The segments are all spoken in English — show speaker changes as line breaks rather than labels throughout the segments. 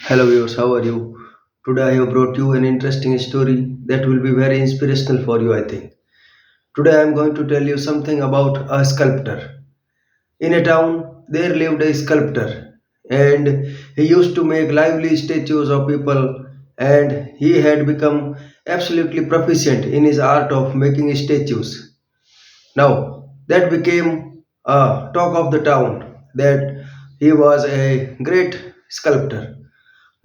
Hello viewers, how are you? Today I have brought you an interesting story that will be very inspirational for you, I think. Today I am going to tell you something about a sculptor. In a town, there lived a sculptor, and he used to make lively statues of people, and he had become absolutely proficient in his art of making statues. Now, that became a talk of the town that he was a great sculptor.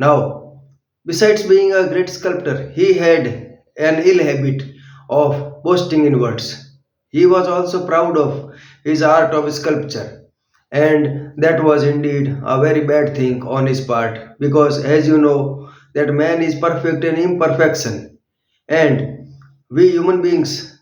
Now, besides being a great sculptor, he had an ill habit of boasting in words. He was also proud of his art of sculpture, and that was indeed a very bad thing on his part because, as you know, that man is perfect in imperfection, and we human beings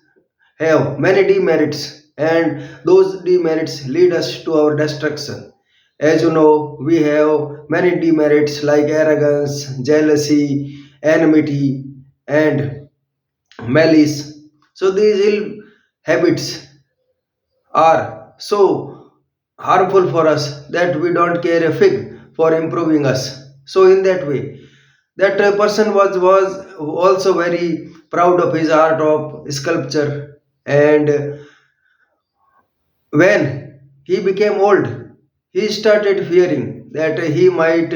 have many demerits, and those demerits lead us to our destruction. As you know, we have many demerits like arrogance, jealousy, enmity, and malice. So these ill habits are so harmful for us that we don't care a fig for improving us. So in that way, that person was also very proud of his art of sculpture, and when he became old, he started fearing that he might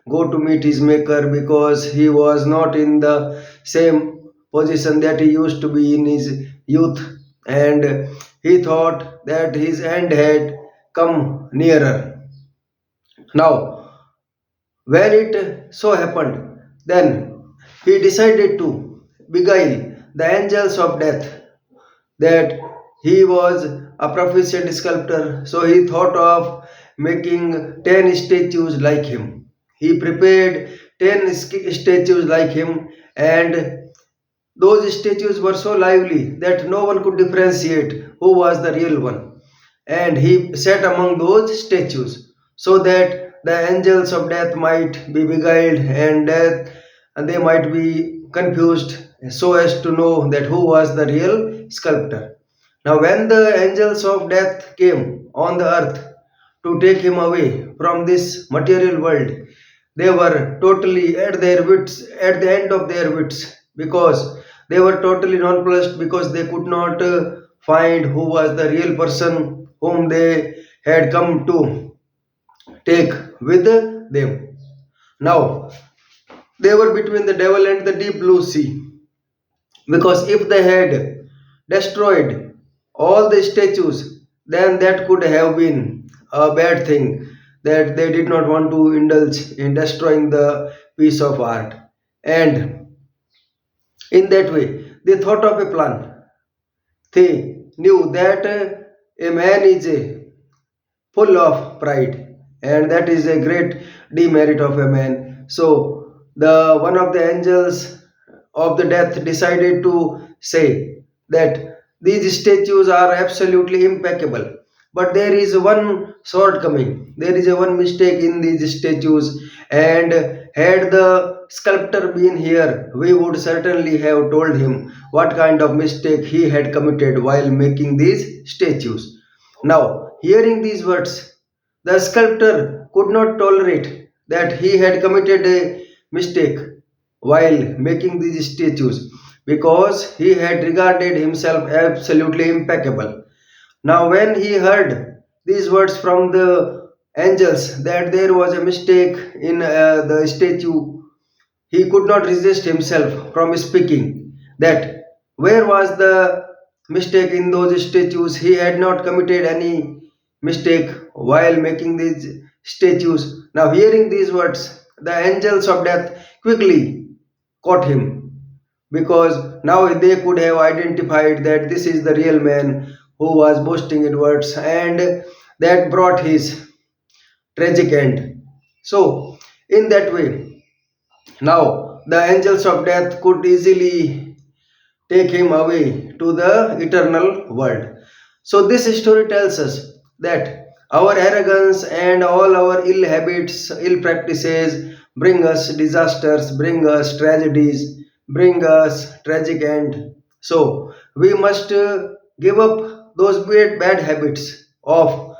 go to meet his maker because he was not in the same position that he used to be in his youth, and he thought that his end had come nearer. Now, when it so happened, then he decided to beguile the angels of death that he was a proficient sculptor, so he thought of making 10 statues like him. He prepared 10 statues like him, and those statues were so lively that no one could differentiate who was the real one. And he sat among those statues so that the angels of death might be beguiled and they might be confused so as to know that who was the real sculptor. Now, when the angels of death came on the earth to take him away from this material world, they were totally at their wits, at the end of their wits, because they were totally nonplussed because they could not find who was the real person whom they had come to take with them. Now, they were between the devil and the deep blue sea, because if they had destroyed all the statues, then that could have been a bad thing, that they did not want to indulge in destroying the piece of art. And in that way, they thought of a plan. They knew that a man is full of pride, and that is a great demerit of a man. So the one of the angels of the death decided to say that these statues are absolutely impeccable, but there is one shortcoming, there is a one mistake in these statues, and had the sculptor been here, we would certainly have told him what kind of mistake he had committed while making these statues. Now, hearing these words, the sculptor could not tolerate that he had committed a mistake while making these statues, because he had regarded himself absolutely impeccable. Now, when he heard these words from the angels that there was a mistake in the statue, he could not resist himself from speaking that where was the mistake in those statues. He had not committed any mistake while making these statues. Now, hearing these words, the angels of death quickly caught him, because now they could have identified that this is the real man who was boasting in words, and that brought his tragic end. So, in that way, now the angels of death could easily take him away to the eternal world. So, this story tells us that our arrogance and all our ill habits, ill practices bring us disasters, bring us tragedies, bring us tragic end. So, we must give up those bad habits of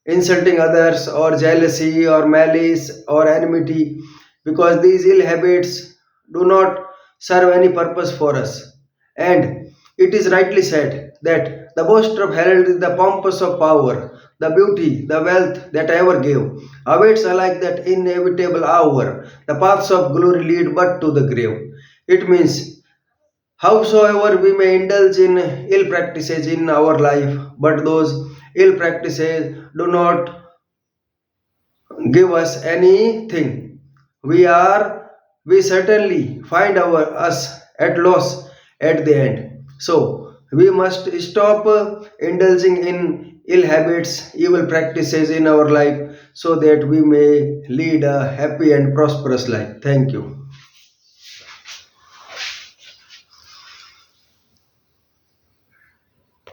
insulting others or jealousy or malice or enmity, because these ill habits do not serve any purpose for us. And it is rightly said that the boast of health is the pompous of power, the beauty, the wealth that ever gave, awaits alike that inevitable hour. The paths of glory lead but to the grave. It means, howsoever we may indulge in ill practices in our life, but those ill practices do not give us anything. We certainly find our us at loss at the end. So we must stop indulging in ill habits, evil practices in our life so that we may lead a happy and prosperous life. Thank you.